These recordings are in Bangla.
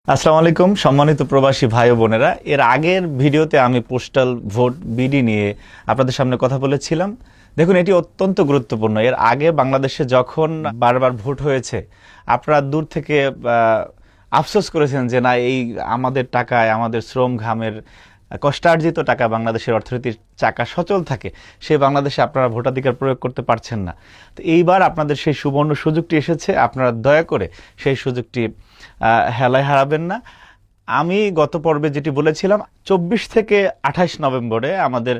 আসসালামু আলাইকুম সম্মানিত প্রবাসী ভাই ও বোনেরা, এর আগের ভিডিওতে আমি পোস্টাল ভোট বিডি নিয়ে আপনাদের সামনে কথা বলেছিলাম। দেখুন, এটি অত্যন্ত গুরুত্বপূর্ণ। এর আগে বাংলাদেশে যখন বারবার ভোট হয়েছে, আপনারা দূর থেকে আফসোস করেছেন যে না, এই আমাদের টাকায়, আমাদের শ্রম ঘামের কষ্টার্জিত টাকা বাংলাদেশের অর্থনীতির চাকা সচল থাকে, সেই বাংলাদেশে আপনারা ভোটাধিকার প্রয়োগ করতে পারছেন না। তো এইবার আপনাদের সেই সুবর্ণ সুযোগটি এসেছে, আপনারা দয়া করে সেই সুযোগটি হেলায় হারাবেন না। আমি গত পর্বে যেটি বলেছিলাম, 24 থেকে 28 নভেম্বরে আমাদের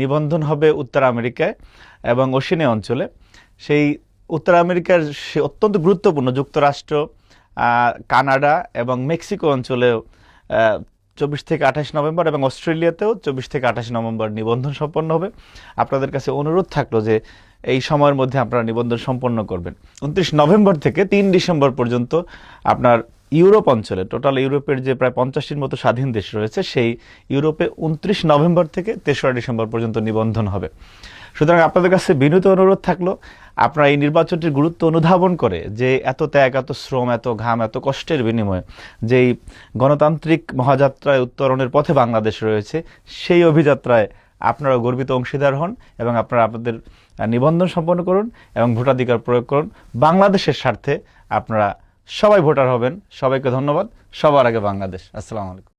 নিবন্ধন হবে উত্তর আমেরিকায় এবং ওশেনিয়া অঞ্চলে। সেই উত্তর আমেরিকার সে অত্যন্ত গুরুত্বপূর্ণ যুক্তরাষ্ট্র, কানাডা এবং মেক্সিকো অঞ্চলেও 24 থেকে 28 নভেম্বর এবং অস্ট্রেলিয়াতেও 24 থেকে 28 নভেম্বর নিবন্ধন সম্পন্ন হবে। আপনাদের কাছে অনুরোধ থাকলো যে এই সময়ের মধ্যে আপনারা নিবন্ধন সম্পন্ন করবেন। 29 নভেম্বর থেকে 3 ডিসেম্বর পর্যন্ত আপনার ইউরোপ অঞ্চলে, টোটাল ইউরোপের যে প্রায় 50টির মতো স্বাধীন দেশ রয়েছে, সেই ইউরোপে 29 নভেম্বর থেকে 3রা ডিসেম্বর পর্যন্ত নিবন্ধন হবে। সুতরাং আপনাদের কাছে বিনীত অনুরোধ থাকলো, আপনারা এই নির্বাচনটির গুরুত্ব অনুধাবন করে যে এত ত্যাগ, এত শ্রম, এত ঘাম, এত কষ্টের বিনিময়ে যেই গণতান্ত্রিক মহাযাত্রায় উত্তরণের পথে বাংলাদেশ রয়েছে, সেই অভিযাত্রায় আপনারা গর্বিত অংশীদার হন এবং আপনারা আপনাদের নিবন্ধন সম্পন্ন করুন এবং ভোটাধিকার প্রয়োগ করুন। বাংলাদেশের স্বার্থে আপনারা সবাই ভোটার হবেন। সবাইকে ধন্যবাদ। সবার আগে বাংলাদেশ। আসসালামু আলাইকুম।